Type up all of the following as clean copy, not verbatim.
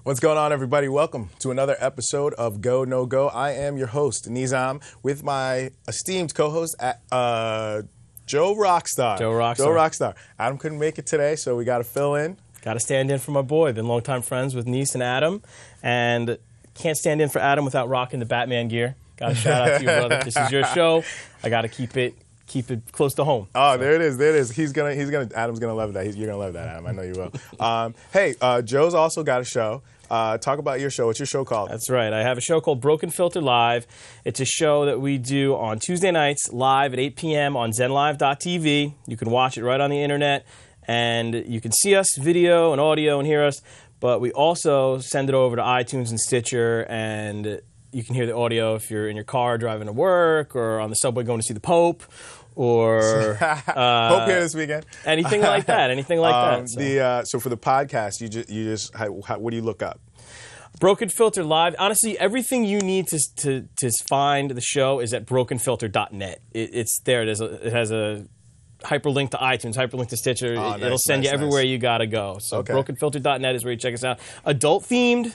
What's going on, everybody? Welcome to another episode of Go No Go. I am your host, Nizam, with my esteemed co-host, Joe Rockstar. Joe Rockstar. Adam couldn't make it today, so we got to fill in. Got to stand in for my boy. Been longtime friends with Nice and Adam, and can't stand in for Adam without rocking the Batman gear. Got to shout out to you, brother. This is your show. I got to keep it close to home. Oh, so. There it is. Adam's gonna love that. You're gonna love that, Adam. I know you will. Hey, Joe's also got a show. Talk about your show. What's your show called? That's right. I have a show called Broken Filter Live. It's a show that we do on Tuesday nights live at 8 p.m. on zenlive.tv. You can watch it right on the internet, and you can see us, video and audio, and hear us. But we also send it over to iTunes and Stitcher, and you can hear the audio if you're in your car driving to work or on the subway going to see the Pope. Or Pope here this weekend. Anything like that. So for the podcast, what do you look up? Broken Filter Live. Honestly, everything you need to find the show is at brokenfilter.net. It's there. It has a hyperlink to iTunes, hyperlink to Stitcher. It'll send you everywhere you gotta go. So brokenfilter.net is where you check us out. Adult themed.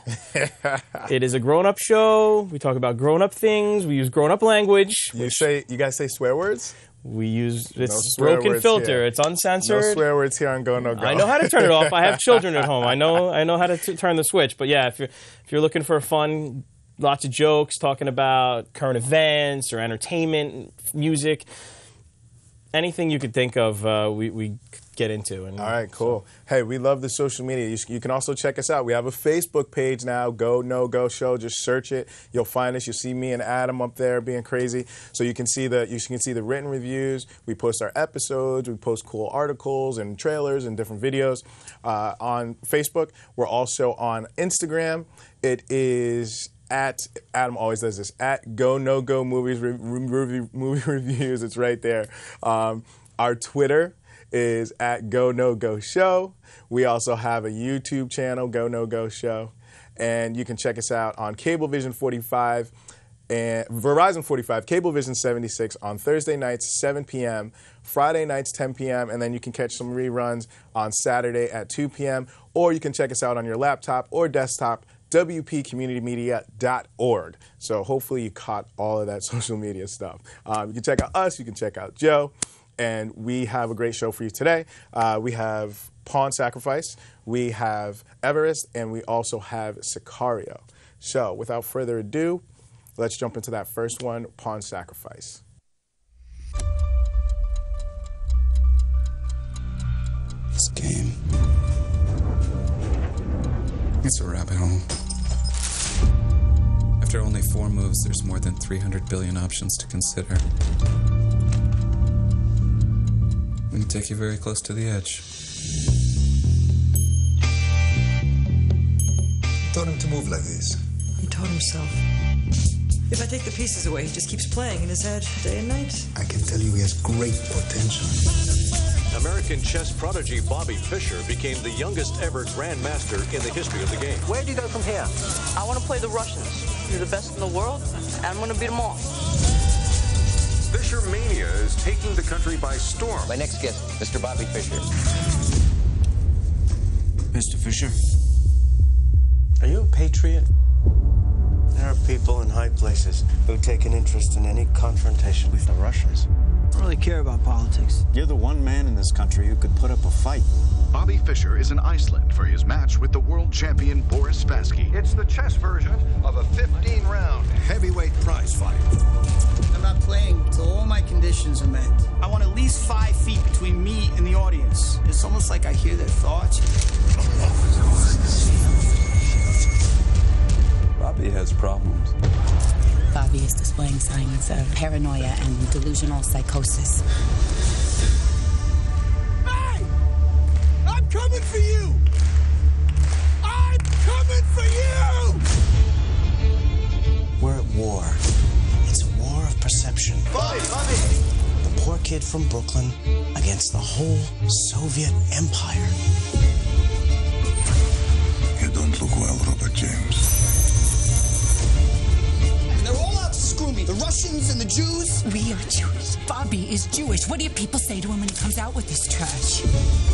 It is a grown-up show. We talk about grown-up things. We use grown-up language. You guys say swear words? We use Broken Filter. Here. It's uncensored. No swear words here on Go No Go. I know how to turn it off. I have children at home. I know how to turn the switch. But yeah, if you're looking for fun, lots of jokes, talking about current events or entertainment, music, anything you could think of, we get into. And, all right, cool. Hey, we love the social media. You can also check us out. We have a Facebook page now, Go No Go Show. Just search it. You'll find us. You'll see me and Adam up there being crazy. So you can see the written reviews. We post our episodes. We post cool articles and trailers and different videos on Facebook. We're also on Instagram. It is at, Adam always does this, at Go No Go Movies movie reviews. It's right there. Our Twitter is at Go No Go Show. We also have a YouTube channel, Go No Go Show, and you can check us out on Cablevision 45 and Verizon 45, Cablevision 76 on Thursday nights 7 p.m., Friday nights 10 p.m., and then you can catch some reruns on Saturday at 2 p.m., or you can check us out on your laptop or desktop, wpcommunitymedia.org. So hopefully you caught all of that social media stuff. You can check out us, you can check out Joe, and we have a great show for you today. We have Pawn Sacrifice, we have Everest, and we also have Sicario. So without further ado, let's jump into that first one, Pawn Sacrifice. This game, it's a rabbit hole. After only 4 moves, there's more than 300 billion options to consider. We can take you very close to the edge. I taught him to move like this. He taught himself. If I take the pieces away, he just keeps playing in his head day and night. I can tell you he has great potential. American chess prodigy Bobby Fischer became the youngest ever grandmaster in the history of the game. Where do you go from here? I want to play the Russians. They're the best in the world, and I'm going to beat them all. Fischer Mania is taking the country by storm. My next guest, Mr. Bobby Fischer. Mr. Fischer, are you a patriot? There are people in high places who take an interest in any confrontation with the Russians. I don't really care about politics. You're the one man in this country who could put up a fight. Bobby Fischer is in Iceland for his match with the world champion Boris Spassky. It's the chess version of a 15-round Heavyweight prize fight. I'm not playing till all my conditions are met. I want at least 5 feet between me and the audience. It's almost like I hear their thoughts. Bobby has problems. Bobby is displaying signs of paranoia and delusional psychosis. Hey! I'm coming for you! I'm coming for you! We're at war. It's a war of perception. Bobby! The poor kid from Brooklyn against the whole Soviet Empire. You don't look well, Robert James. They're all out to screw me. The Russians and the Jews. We are Jewish. Bobby is Jewish. What do you people say to him when he comes out with this trash?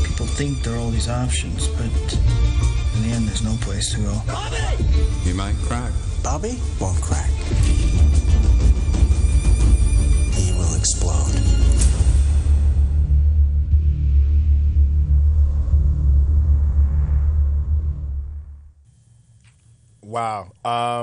People think there are all these options, but In the end, there's no place to go. You might crack. Bobby won't crack. He will explode. Wow.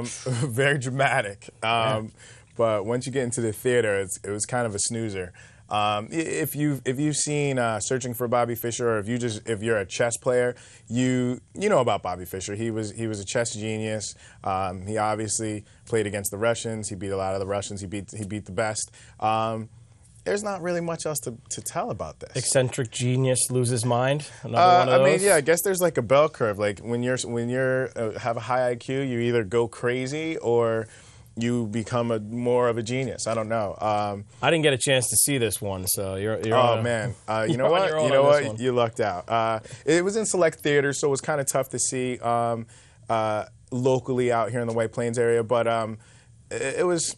Very dramatic. But once you get into the theater, it was kind of a snoozer. If you've seen Searching for Bobby Fischer, or if you're a chess player, you know about Bobby Fischer. He was a chess genius. He obviously played against the Russians. He beat a lot of the Russians. He beat the best. There's not really much else to tell about this. Eccentric genius loses mind. Another one of those. I mean, yeah, I guess there's like a bell curve. Like when you're have a high IQ, you either go crazy or you become more of a genius. I don't know. I didn't get a chance to see this one, so you're oh man, you know what? You know what? You lucked out. It was in select theaters, so it was kind of tough to see locally out here in the White Plains area. But it was.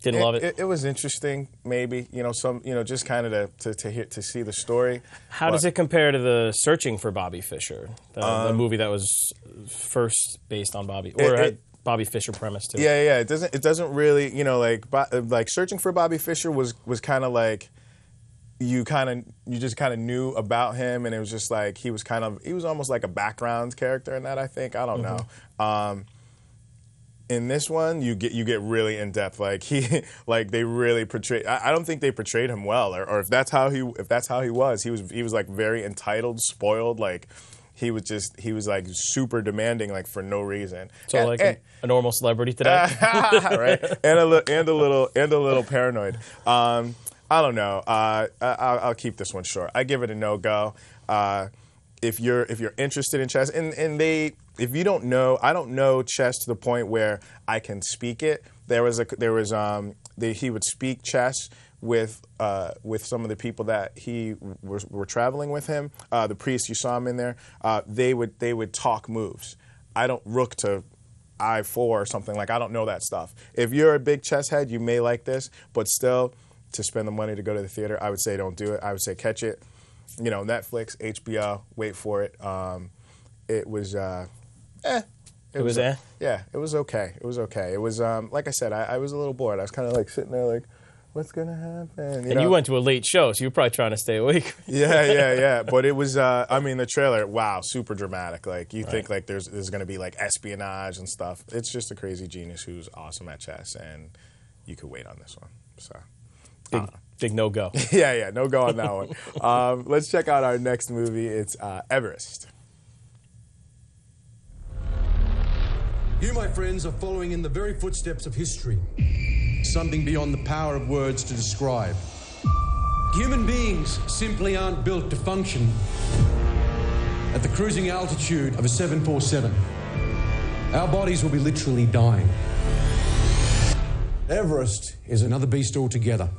Didn't love it. It was interesting, maybe just kind of to see the story. How does it compare to the Searching for Bobby Fischer, the movie that was first based on Bobby, or had Bobby Fischer premise too? Yeah. It doesn't really like Searching for Bobby Fischer was kind of like you just kind of knew about him, and it was just like he was almost like a background character in that. I think I don't know. In this one, you get really in depth. Like they really portrayed. I don't think they portrayed him well, or if that's how he was. He was like very entitled, spoiled. Like he was like super demanding, like for no reason. So a normal celebrity today, right? And a little paranoid. I don't know. I'll keep this one short. I give it a no-go. If you're interested in chess, and if you don't know, I don't know chess to the point where I can speak it. He would speak chess with some of the people that he were traveling with him. The priest, you saw him in there. They would talk moves. I don't rook to I4 or something, like I don't know that stuff. If you're a big chess head, you may like this, but still, to spend the money to go to the theater, I would say don't do it. I would say catch it. Netflix, HBO, wait for it. It was, It was yeah, it was okay. It was okay. It was, like I said, I was a little bored. I was kind of like sitting there like, what's going to happen? You went to a late show, so you were probably trying to stay awake. Yeah. But it was, the trailer, wow, super dramatic. Like, you think like there's going to be like espionage and stuff. It's just a crazy genius who's awesome at chess, and you could wait on this one. So. Big no-go. Yeah, no-go on that one. Let's check out our next movie. It's Everest. You, my friends, are following in the very footsteps of history. Something beyond the power of words to describe. Human beings simply aren't built to function at the cruising altitude of a 747. Our bodies will be literally dying. Everest is another beast altogether.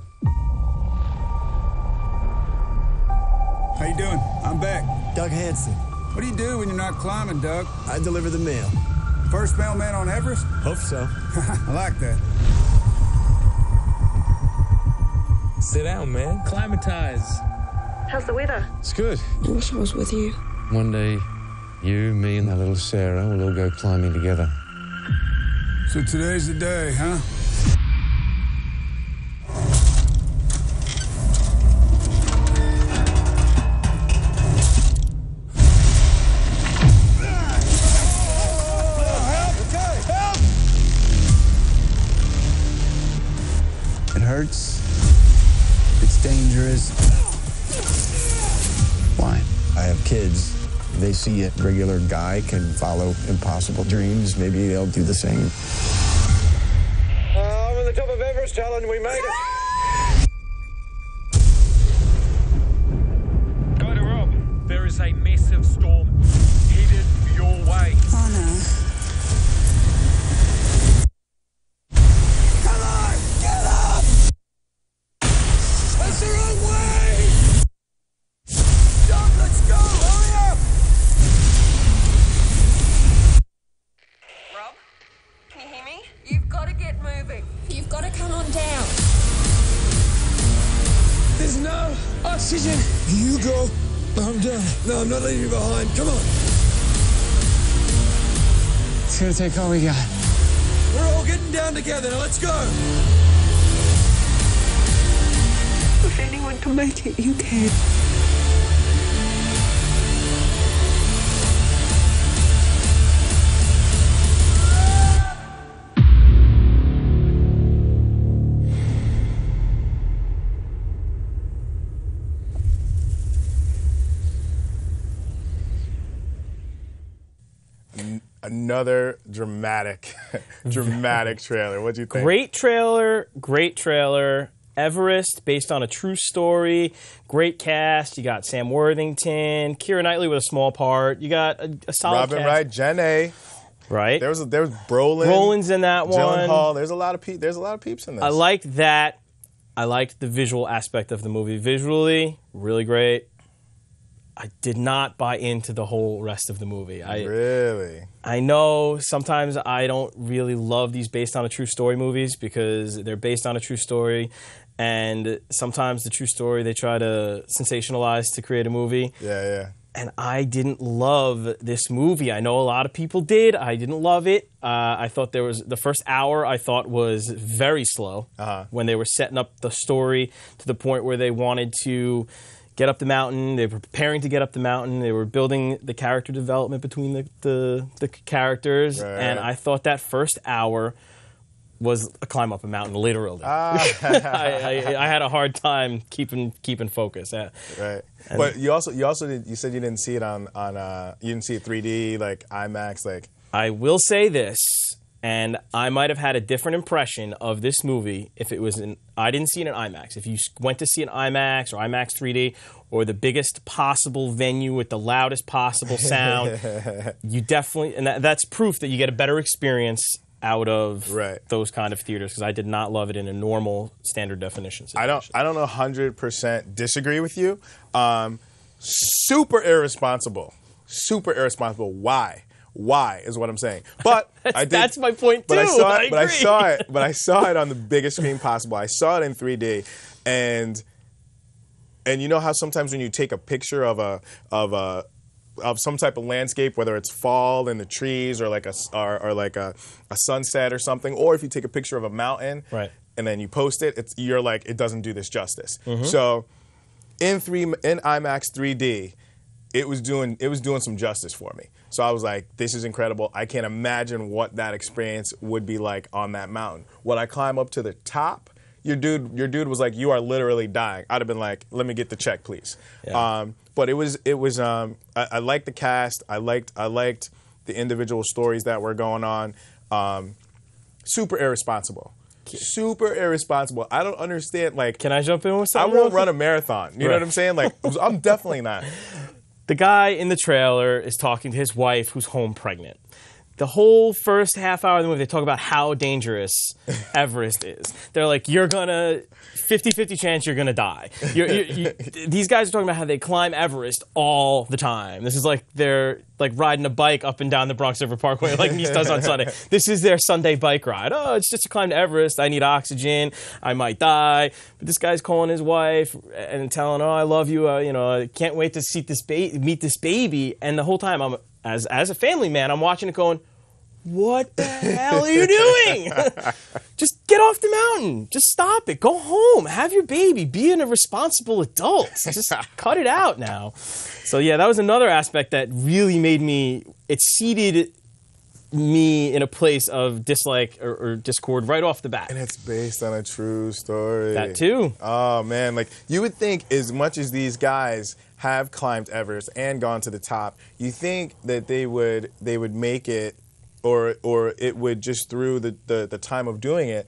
How you doing? I'm back. Doug Hansen. What do you do when you're not climbing, Doug? I deliver the mail. First mailman on Everest? Hope so. I like that. Sit down, man. Climatize. How's the weather? It's good. I wish I was with you. One day, you, me, and that little Sarah will all go climbing together. So today's the day, huh? Hurts. It's dangerous. Why? I have kids. They see a regular guy can follow impossible dreams. Maybe they'll do the same. I'm on the top of Everest, Helen. We made it. Go to Rob. There is a massive storm headed your way. Oh no. There's no oxygen. You go. I'm done. No, I'm not leaving you behind. Come on. It's gonna take all we got. We're all getting down together. Now let's go. If anyone can make it, you can. Another dramatic trailer. What'd you think? Great trailer. Everest, based on a true story. Great cast. You got Sam Worthington, Keira Knightley with a small part. You got a solid Robin cast. Wright, Jenna. Right. There was Brolin. Brolin's in that one. Gyllenhaal. There's a lot of peeps in this. I liked that. I liked the visual aspect of the movie. Visually, really great. I did not buy into the whole rest of the movie. Really? I know sometimes I don't really love these based on a true story movies because they're based on a true story, and sometimes the true story they try to sensationalize to create a movie. Yeah. And I didn't love this movie. I know a lot of people did. I didn't love it. I thought the first hour I thought was very slow when they were setting up the story to the point where they wanted to get up the mountain. They were preparing to get up the mountain. They were building the character development between the characters. Right. And I thought that first hour was a climb up a mountain, literally. I had a hard time keeping focus. Right. But you said you didn't see it on you didn't see it 3D, like IMAX, like. I will say this, and I might have had a different impression of this movie if it was I didn't see it in IMAX. If you went to see it in IMAX or IMAX 3D or the biggest possible venue with the loudest possible sound, you definitely, and that's proof that you get a better experience out of those kind of theaters, because I did not love it in a normal standard definition situation. I don't 100% disagree with you. Super irresponsible. Why is what I'm saying. But that's my point too. But I saw it on the biggest screen possible. I saw it in 3D, and you know how sometimes when you take a picture of some type of landscape, whether it's fall in the trees or like a sunset or something, or if you take a picture of a mountain, right, and then you post it, you're like, it doesn't do this justice. Mm-hmm. So in IMAX 3D, it was doing some justice for me. So I was like, this is incredible. I can't imagine what that experience would be like on that mountain. When I climb up to the top, your dude was like, you are literally dying. I'd have been like, let me get the check, please. Yeah. But it was I liked the cast. I liked the individual stories that were going on. Super irresponsible. I don't understand. Like, can I jump in with something? I won't run a marathon. You know what I'm saying? Like, I'm definitely not. The guy in the trailer is talking to his wife who's home pregnant. The whole first half hour of the movie, they talk about how dangerous Everest is. They're like, 50-50 chance you're going to die. These guys are talking about how they climb Everest all the time. This is like they're like riding a bike up and down the Bronx River Parkway like Nice does on Sunday. This is their Sunday bike ride. Oh, it's just to climb to Everest. I need oxygen. I might die. But this guy's calling his wife and telling, oh, I love you. I can't wait to meet this baby. And the whole time, I'm as a family man, I'm watching it going, what the hell are you doing? Just get off the mountain. Just stop it. Go home. Have your baby. Be a responsible adult. Just cut it out now. So yeah, that was another aspect that really it seeded me in a place of dislike or discord right off the bat. And it's based on a true story. That too. Oh man, like you would think as much as these guys have climbed Everest and gone to the top, you think that they would make it, or it would just through the time of doing it,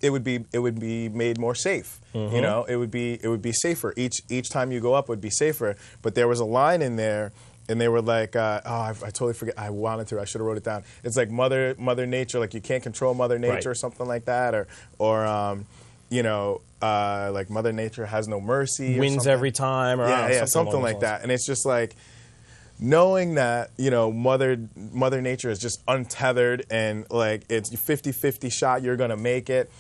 it would be made more safe. Mm-hmm. You know, it would be safer. Each time you go up would be safer. But there was a line in there, and they were like, I totally forget. I should have wrote it down. It's like Mother Nature, like you can't control Mother Nature, or something like that, or like Mother Nature has no mercy. Wins every time, or something like that. And it's just like, knowing that, Mother Nature is just untethered and like it's 50-50 shot you're going to make it,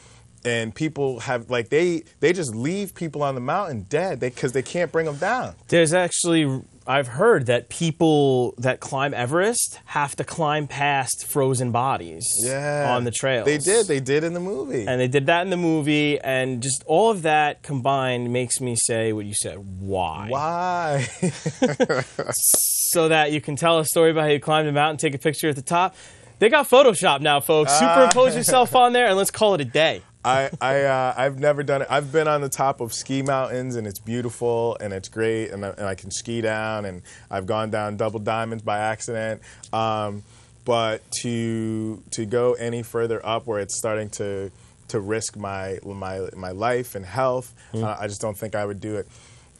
and people have like they just leave people on the mountain dead because they can't bring them down. There's actually, I've heard that people that climb Everest have to climb past frozen bodies on the trails. They did in the movie. And they did that in the movie, and just all of that combined makes me say what you said, why? Why? So that you can tell a story about how you climbed a mountain, take a picture at the top. They got Photoshop now, folks. Superimpose yourself on there, and let's call it a day. I've never done it. I've been on the top of ski mountains, and it's beautiful, and it's great, and I can ski down, and I've gone down double diamonds by accident. But to go any further up where it's starting to risk my life and health, I just don't think I would do it.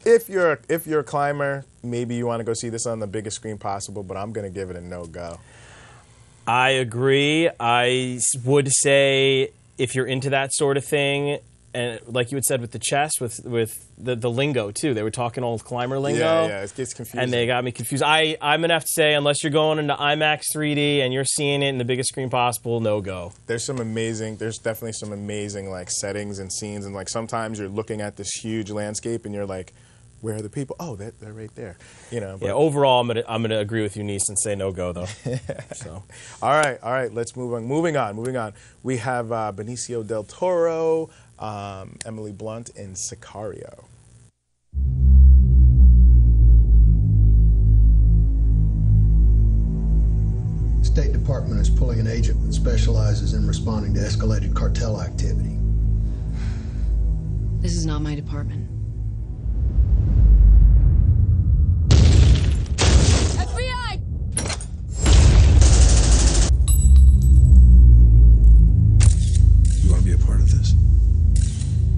If you're a climber, maybe you want to go see this on the biggest screen possible, but I'm going to give it a no-go. I agree. I would say if you're into that sort of thing, and like you had said with the chess, with the lingo too, they were talking old climber lingo. Yeah, it gets confusing. And they got me confused. I'm going to have to say, unless you're going into IMAX 3D and you're seeing it in the biggest screen possible, no go. There's definitely some amazing like settings and scenes, and like sometimes you're looking at this huge landscape and you're like, where are the people? Oh, they're right there. You know. But. Yeah. Overall, I'm gonna agree with you, Nice, and say no go though. So. All right. Let's move on. Moving on. We have Benicio del Toro, Emily Blunt in Sicario. State Department is pulling an agent that specializes in responding to escalated cartel activity. This is not my department. FBI! You want to be a part of this?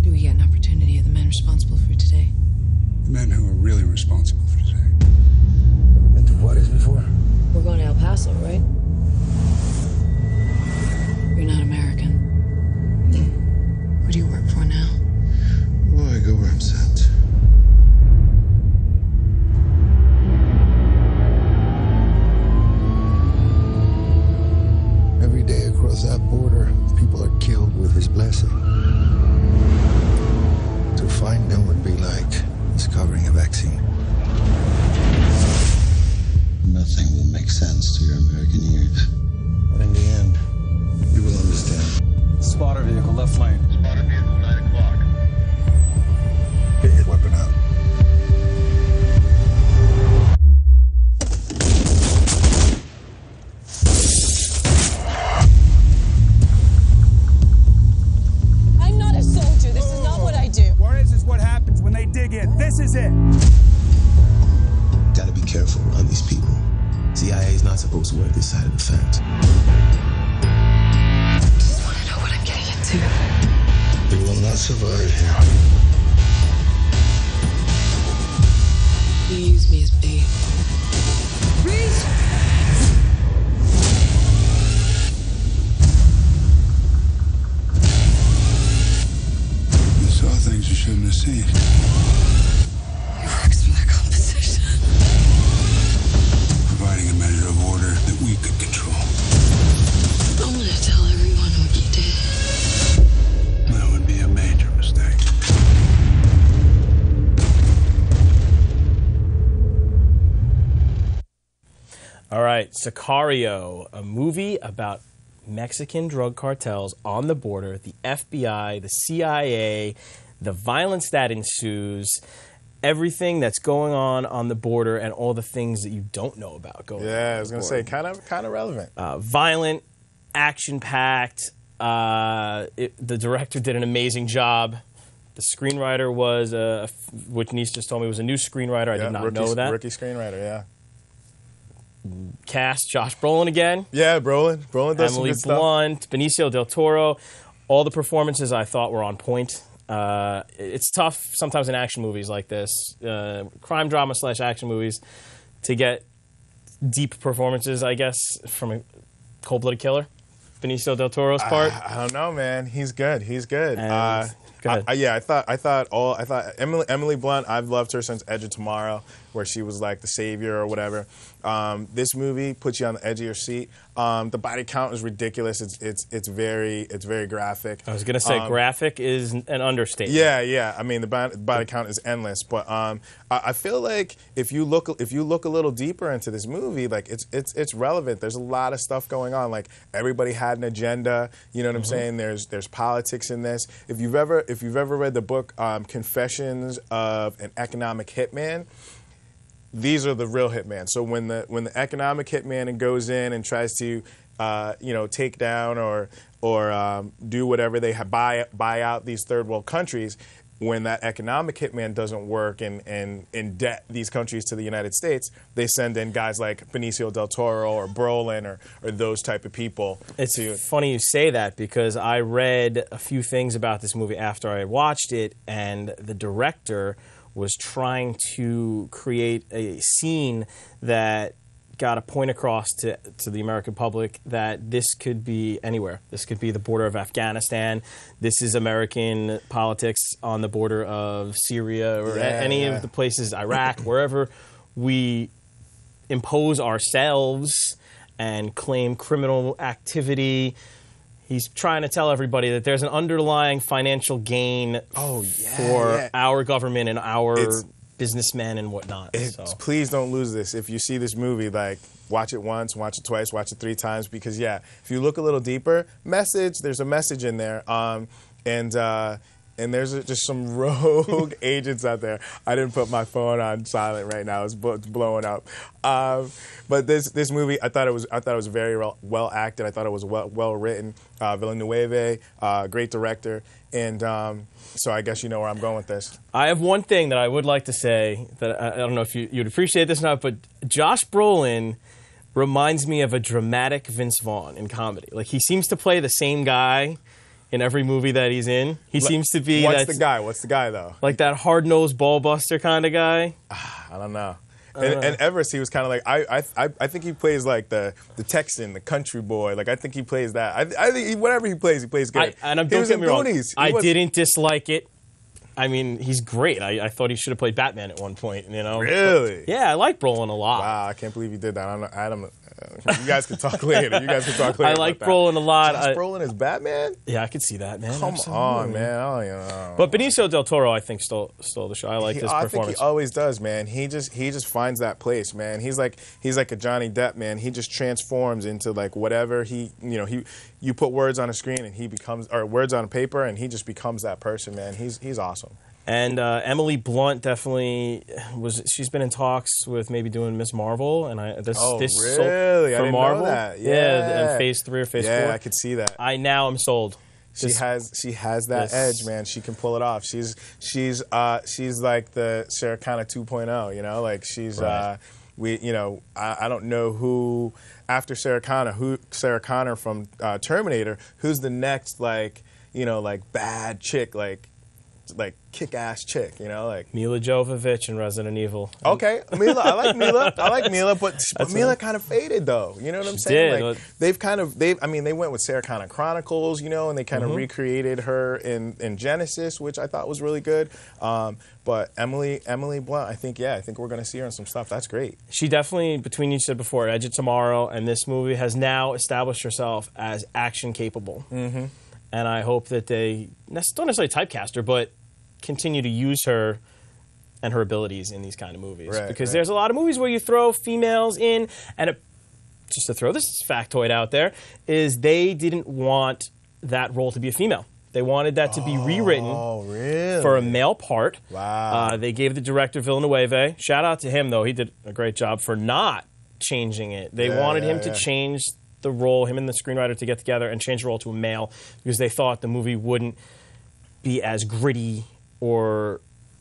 Do we get an opportunity of the men responsible for today? The men who are really responsible for today. Ever been to Juarez before? We're going to El Paso, right? You're not American. Who do you work for now? Well, I go where I'm sent. Every day across that border, people are killed with his blessing. To find them would be like discovering a vaccine. Nothing will make sense to your American ears. But in the end, you will understand. Spotter vehicle, left lane. Spotter vehicle, 9 o'clock. Get your weapon out. I'm not a soldier. This is not what I do. Juarez is what happens when they dig in. This is it. Gotta be careful around these people. CIA is not supposed to work this side of the fence. Just want to know what I'm getting into. You will not survive here. You use me as bait. Freeze! You saw things you shouldn't have seen. He works for that composition. Providing a measure of order that we could control. I'm going to tell everyone what you did. That would be a major mistake. All right, Sicario, a movie about Mexican drug cartels on the border, the FBI, the CIA, the violence that ensues, everything that's going on the border, and all the things that you don't know about going on. Yeah, I was going to say, kind of relevant. Violent, action-packed. The director did an amazing job. The screenwriter was, which Nice just told me was a new screenwriter. I did not know that. Rookie screenwriter, yeah. Cast, Josh Brolin again. Yeah, Brolin does Emily some good Blunt, stuff. Benicio del Toro. All the performances I thought were on point. It's tough sometimes in action movies like this, crime drama / action movies, to get deep performances, I guess, from a cold-blooded killer. Benicio del Toro's part. I don't know, man. He's good. And Go ahead. I thought Emily Blunt. I've loved her since Edge of Tomorrow, where she was like the savior or whatever. This movie puts you on the edge of your seat. The body count is ridiculous. It's very graphic. I was gonna say graphic is an understatement. Yeah. I mean, the body count is endless. But I feel like if you look a little deeper into this movie, like it's relevant. There's a lot of stuff going on. Like everybody had an agenda. You know what I'm saying? There's politics in this. If you've ever read the book Confessions of an Economic Hitman, these are the real hitman. So when the economic hitman goes in and tries to take down or do whatever they have, buy out these third world countries, when that economic hitman doesn't work and indebt these countries to the United States, they send in guys like Benicio del Toro or Brolin or those type of people. It's funny you say that because I read a few things about this movie after I watched it, and the director was trying to create a scene that got a point across to the American public that this could be anywhere. This could be the border of Afghanistan. This is American politics on the border of Syria or any of the places, Iraq, wherever we impose ourselves and claim criminal activity. He's trying to tell everybody that there's an underlying financial gain for our government and our businessmen and whatnot. Please don't lose this. If you see this movie, like, watch it once, watch it twice, watch it 3 times, because, if you look a little deeper, there's a message in there. And there's just some rogue agents out there. I didn't put my phone on silent right now. It's blowing up. But this movie, I thought it was very well acted. I thought it was well written. Villeneuve, great director. And so I guess you know where I'm going with this. I have one thing that I would like to say that I don't know if you'd appreciate this or not, but Josh Brolin reminds me of a dramatic Vince Vaughn in comedy. Like, he seems to play the same guy in every movie that he's in. He seems to be... What's the guy, though? Like that hard-nosed ball buster kind of guy. I don't know. And Everest, he was kind of like, I think he plays like the Texan, the country boy. Like, I think he plays that. I think whatever he plays good. Don't get me wrong. I didn't dislike it. I mean, he's great. I thought he should have played Batman at one point, you know? Really? But, yeah, I like Brolin a lot. Wow, I can't believe you did that. You guys can talk later. I like Brolin a lot. Josh Brolin is Batman? Yeah, I could see that, man. Come on, man. I don't even know. But Benicio del Toro, I think, stole the show. I like his performance. I think he always does, man. He just finds that place, man. He's like a Johnny Depp, man. He just transforms into like whatever you put words on a screen and he becomes, or words on a paper and he just becomes that person, man. He's awesome. And Emily Blunt definitely she's been in talks with maybe doing Ms. Marvel, and this really? I didn't Marvel. know that. Yeah, in Phase 3 or Phase 4. Yeah, I could see that. I now am sold. She has that edge, man. She can pull it off. She's like the Sarah Connor 2.0, you know? Like she's right. I don't know who after Sarah Connor from Terminator, who's the next like bad chick like kick-ass chick, you know, like Mila Jovovich in Resident Evil. Okay, Mila, I like Mila, but Mila kind of faded though. You know what I'm saying? Like they went with Sarah Connor Chronicles, you know, and they kind of recreated her in Genesis, which I thought was really good. But Emily Blunt, I think we're going to see her in some stuff. That's great. She definitely, between you said before, Edge of Tomorrow and this movie, has now established herself as action capable. Mm-hmm. And I hope that they don't necessarily typecast her, but continue to use her and her abilities in these kind of movies. Right, because there's a lot of movies where you throw females in, and just to throw this factoid out there, is they didn't want that role to be a female. They wanted that to be rewritten for a male part. Wow. They gave the director Villeneuve, shout out to him though, he did a great job for not changing it. They wanted him to change the role, him and the screenwriter to get together and change the role to a male because they thought the movie wouldn't be as gritty or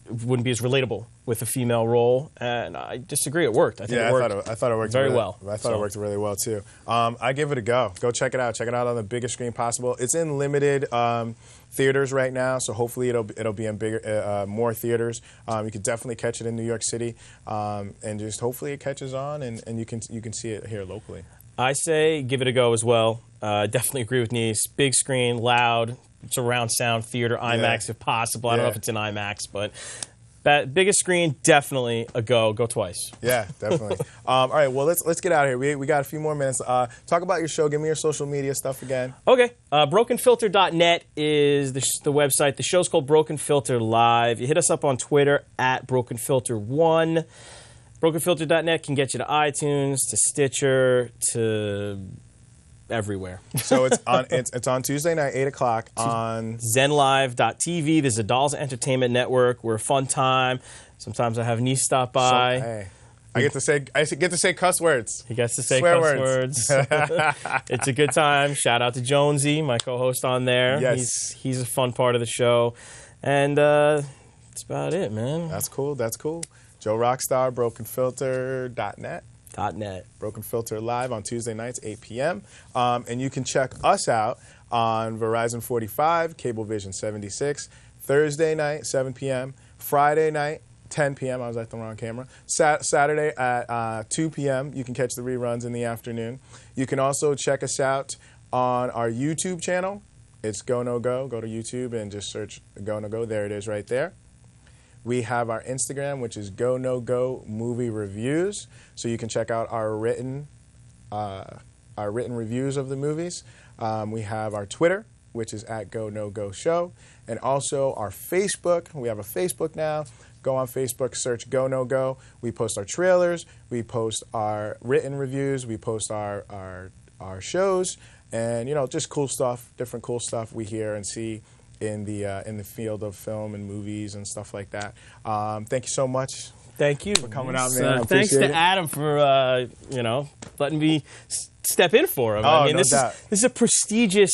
wouldn't be as relatable with a female role, and I disagree. It worked. I thought it worked very well. I thought it worked really well too. I give it a go. Go check it out. Check it out on the biggest screen possible. It's in limited theaters right now, so hopefully it'll be in bigger, more theaters. You can definitely catch it in New York City, and just hopefully it catches on, and you can see it here locally. I say give it a go as well. Definitely agree with Nice. Big screen, loud, surround sound, theater, IMAX if possible. I don't know if it's in IMAX, but biggest screen, definitely a go. Go twice. Yeah, definitely. All right, well, let's get out of here. We got a few more minutes. Talk about your show. Give me your social media stuff again. Okay. BrokenFilter.net is the website. The show's called Broken Filter Live. You hit us up on Twitter at BrokenFilter1. BrokenFilter.net can get you to iTunes, to Stitcher, to everywhere. So it's on Tuesday night, 8 o'clock on ZenLive.tv. There's a Dolls Entertainment Network. We're a fun time. Sometimes I have Nice stop by. Hey, I get to say cuss words. He gets to say Swear cuss words. It's a good time. Shout out to Jonesy, my co-host on there. Yes. He's a fun part of the show. And that's about it, man. That's cool. Joe Rockstar, BrokenFilter.net. .net. Broken Filter Live on Tuesday nights, 8 p.m. And you can check us out on Verizon 45, Cablevision 76, Thursday night, 7 p.m., Friday night, 10 p.m. I was at the wrong camera. Saturday at 2 p.m. You can catch the reruns in the afternoon. You can also check us out on our YouTube channel. It's GoNoGo. Go to YouTube and just search GoNoGo. There it is right there. We have our Instagram, which is GoNoGo Movie Reviews, so you can check out our written reviews of the movies. We have our Twitter, which is at GoNoGo Show, and also our Facebook. We have a Facebook now. Go on Facebook, search GoNoGo. We post our trailers. We post our written reviews. We post our shows, and just cool stuff, different cool stuff we hear and see in the field of film and movies and stuff like that. Thank you so much. Thank you for coming out, man. Thanks to Adam for letting me step in for him. Oh, I mean, no doubt. This is a prestigious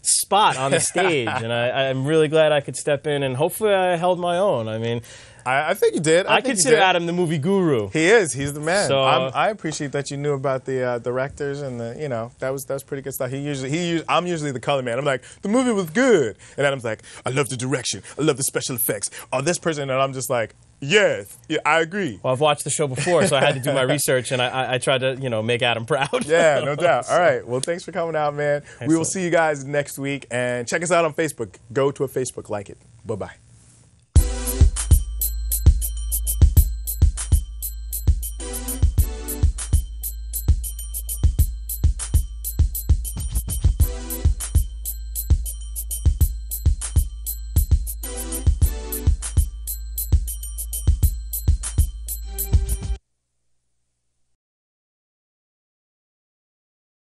spot on the stage, and I'm really glad I could step in, and hopefully I held my own. I mean, I think you did. I consider Adam the movie guru. He is. He's the man. So, I appreciate that you knew about the directors and that was pretty good stuff. I'm usually the color man. I'm like, the movie was good, and Adam's like, I love the direction, I love the special effects. Oh, this person, and I'm just like, yes, yeah, I agree. Well, I've watched the show before, so I had to do my research, and I tried to make Adam proud. Yeah, no doubt. All right. Well, thanks for coming out, man. Excellent. We will see you guys next week, and check us out on Facebook. Go to a Facebook, like it. Bye-bye.